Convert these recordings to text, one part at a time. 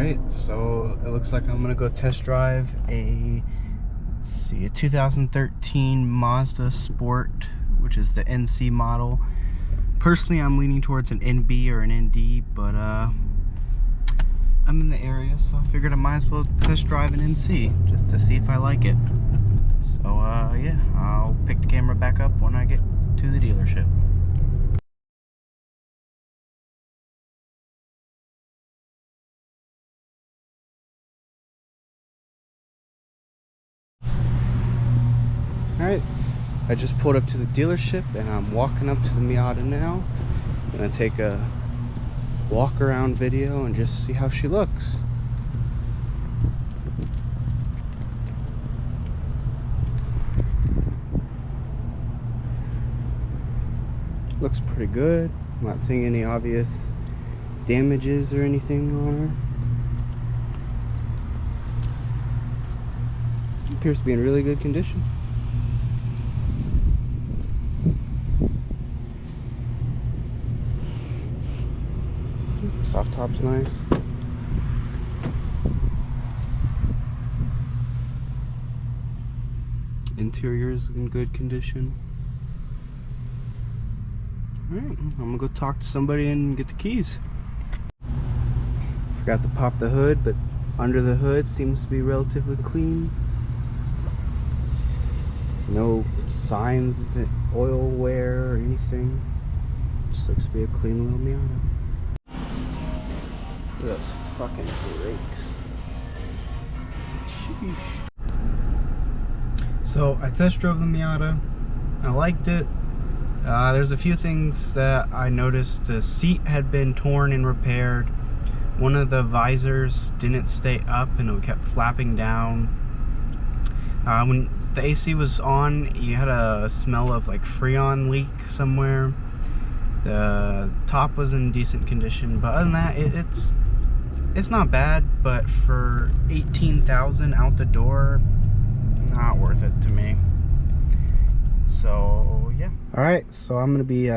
Alright, so it looks like I'm gonna go test drive a 2013 Mazda Sport, which is the NC model. Personally, I'm leaning towards an NB or an ND, but I'm in the area, so I figured I might as well test drive an NC just to see if I like it. So yeah, I'll pick the camera back up when I get to the dealership. Alright, I just pulled up to the dealership and I'm walking up to the Miata now. I'm gonna take a walk around video and just see how she looks. Looks pretty good. I'm not seeing any obvious damages or anything on her. Appears to be in really good condition. Soft top's nice. Interior's in good condition. Alright, I'm gonna go talk to somebody and get the keys. Forgot to pop the hood, but under the hood seems to be relatively clean. No signs of oil wear or anything. Just looks to be a clean little Miata. Look at those fucking brakes. Sheesh. So I test drove the Miata. I liked it. There's a few things that I noticed. The seat had been torn and repaired. One of the visors didn't stay up and it kept flapping down. When the AC was on, you had a smell of like Freon leak somewhere. The top was in decent condition, but other than that, it's not bad. But for $18,000 out the door, not worth it to me. So yeah. All right, so I'm gonna be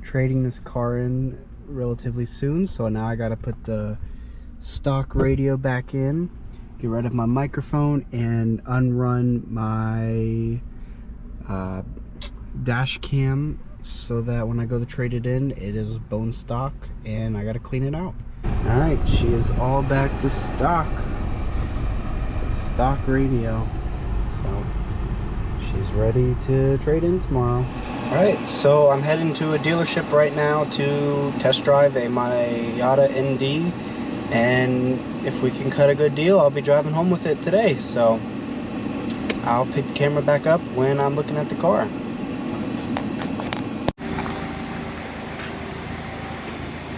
trading this car in relatively soon. So now I gotta put the stock radio back in, get rid of my microphone, and unrun my dash cam so that when I go to trade it in, it is bone stock and I gotta clean it out. All right, she is all back to stock. It's a stock radio, so she's ready to trade in tomorrow. All right, so I'm heading to a dealership right now to test drive a Miata ND, and if we can cut a good deal, I'll be driving home with it today. So I'll pick the camera back up when I'm looking at the car.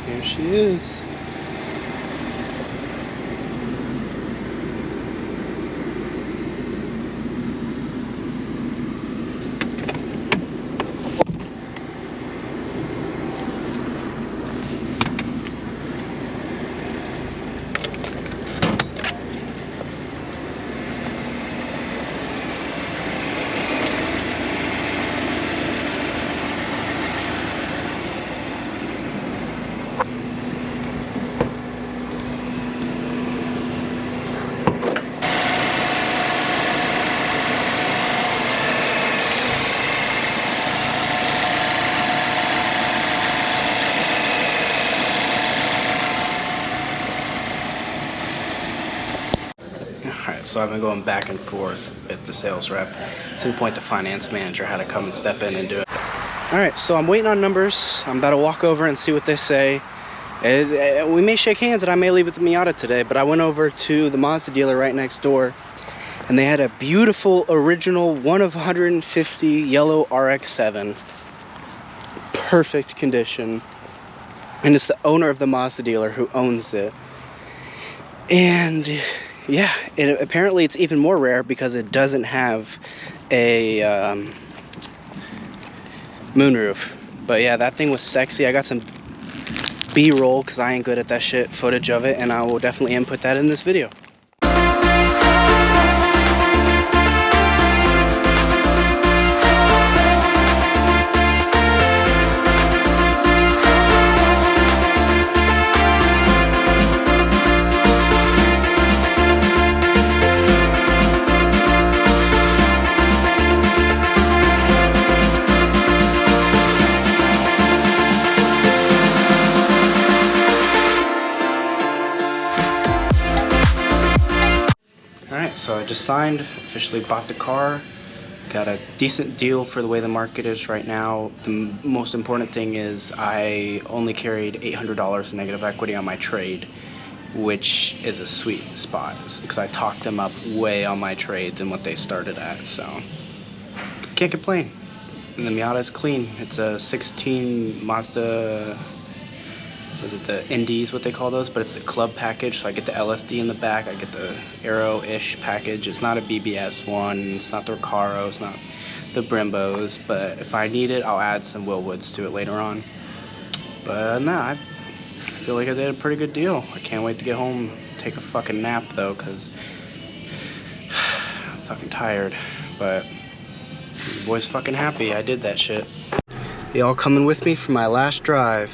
Here she is. So I've been going back and forth with the sales rep. At some point the finance manager had to come and step in and do it. Alright, so I'm waiting on numbers. I'm about to walk over and see what they say. We may shake hands and I may leave with the Miata today, but I went over to the Mazda dealer right next door and they had a beautiful original 1 of 150 yellow RX-7. Perfect condition. And it's the owner of the Mazda dealer who owns it. And yeah, apparently it's even more rare because it doesn't have a moonroof. But yeah, that thing was sexy. I got some B-roll because I ain't good at that shit, footage of it, and I will definitely input that in this video. so I just signed, officially bought the car. Got a decent deal for the way the market is right now. The most important thing is I only carried $800 in negative equity on my trade, which is a sweet spot because I talked them up way on my trade than what they started at, so can't complain. And the Miata is clean. It's a 16 Mazda, was it the ND is what they call those, but it's the club package, so I get the LSD in the back, I get the Aero-ish package. It's not a BBS one, it's not the Recaro, it's not the Brimbos, but if I need it, I'll add some Willwoods to it later on. But no, I feel like I did a pretty good deal. I can't wait to get home, take a fucking nap though, because I'm fucking tired, but the boy's fucking happy I did that shit. Y'all coming with me for my last drive.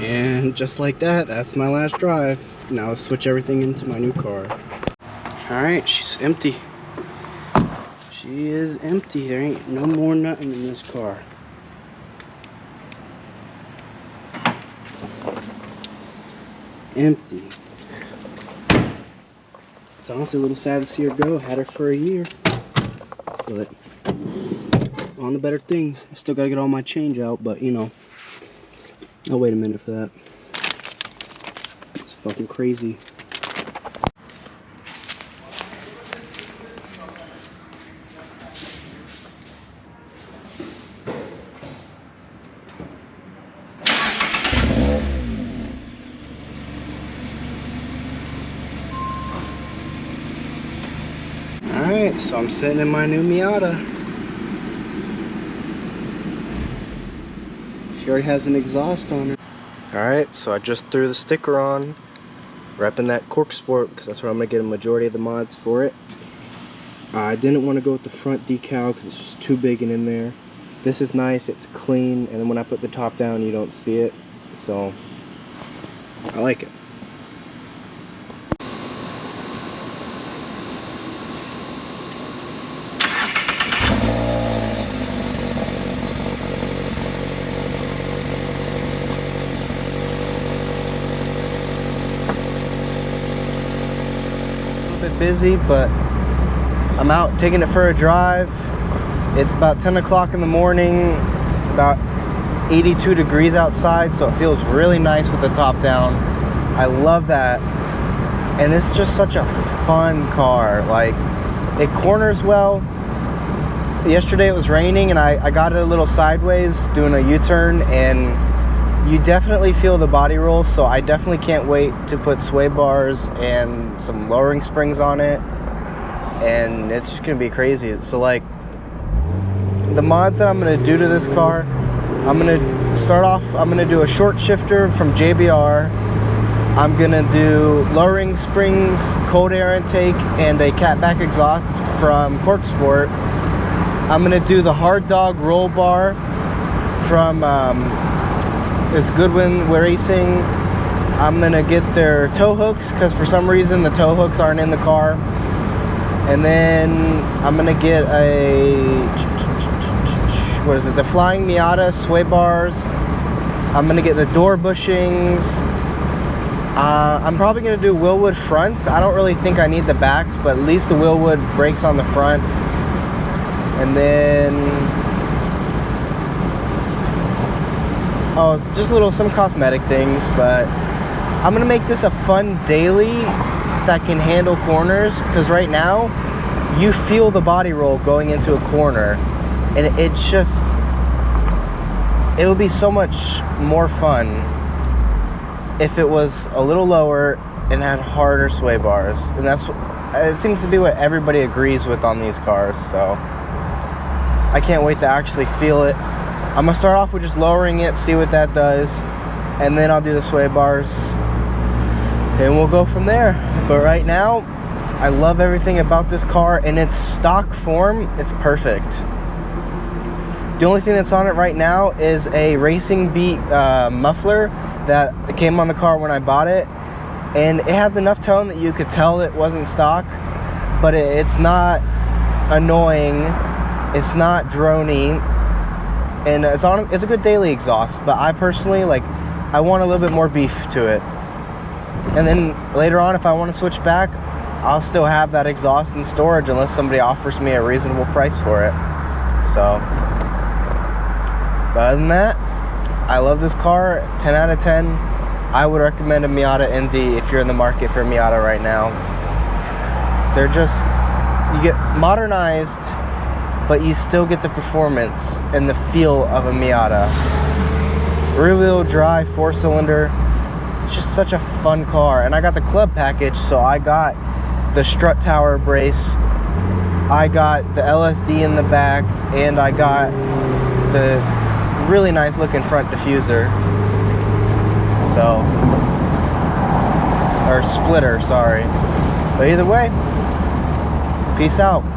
And just like that, that's my last drive. Now let's switch everything into my new car. Alright, she's empty. She is empty. There ain't no more nothing in this car. Empty. It's honestly a little sad to see her go. Had her for a year. But on the better things. I still gotta get all my change out, but you know. I'll wait a minute for that. It's fucking crazy. Alright, so I'm sitting in my new Miata. She already has an exhaust on her. Alright, so I just threw the sticker on, repping that Cork Sport because that's where I'm going to get a majority of the mods for it. I didn't want to go with the front decal because it's just too big and in there. This is nice, it's clean, and then when I put the top down you don't see it, so I like it. Busy, but I'm out taking it for a drive. It's about 10 o'clock in the morning. It's about 82 degrees outside, so it feels really nice with the top down. I love that. And this is just such a fun car. Like, it corners well. Yesterday it was raining and I got it a little sideways doing a U-turn, and you definitely feel the body roll, so I definitely can't wait to put sway bars and some lowering springs on it, and it's just gonna be crazy. So like, the mods that I'm gonna do to this car, I'm gonna start off, I'm gonna do a short shifter from JBR, I'm gonna do lowering springs, cold air intake, and a catback exhaust from Cork Sport. I'm gonna do the hard dog roll bar from there's Goodwin Racing. I'm gonna get their tow hooks because for some reason the tow hooks aren't in the car. And then I'm gonna get what is it? The Flying Miata sway bars. I'm gonna get the door bushings. I'm probably gonna do Willwood fronts. I don't really think I need the backs, but at least the Willwood brakes on the front. And then just some cosmetic things, but I'm gonna make this a fun daily that can handle corners, because right now you feel the body roll going into a corner, and it's just, it would be so much more fun if it was a little lower and had harder sway bars, and that's it seems to be what everybody agrees with on these cars. So I can't wait to actually feel it. I'm gonna start off with just lowering it, see what that does, and then I'll do the sway bars, and we'll go from there. But right now, I love everything about this car. In its stock form, it's perfect. The only thing that's on it right now is a Racing Beat muffler that came on the car when I bought it, and it has enough tone that you could tell it wasn't stock, but it's not annoying It's not drony, and it's a good daily exhaust, but I personally, like, I want a little bit more beef to it. And then later on, if I want to switch back, I'll still have that exhaust in storage unless somebody offers me a reasonable price for it. So, but other than that, I love this car. 10 out of 10. I would recommend a Miata ND if you're in the market for a Miata right now. They're just, you get modernized, but you still get the performance and the feel of a Miata. Rear-wheel drive, 4-cylinder. It's just such a fun car. And I got the club package, so I got the strut tower brace, I got the LSD in the back, and I got the really nice looking front diffuser. So, or splitter, sorry. But either way, peace out.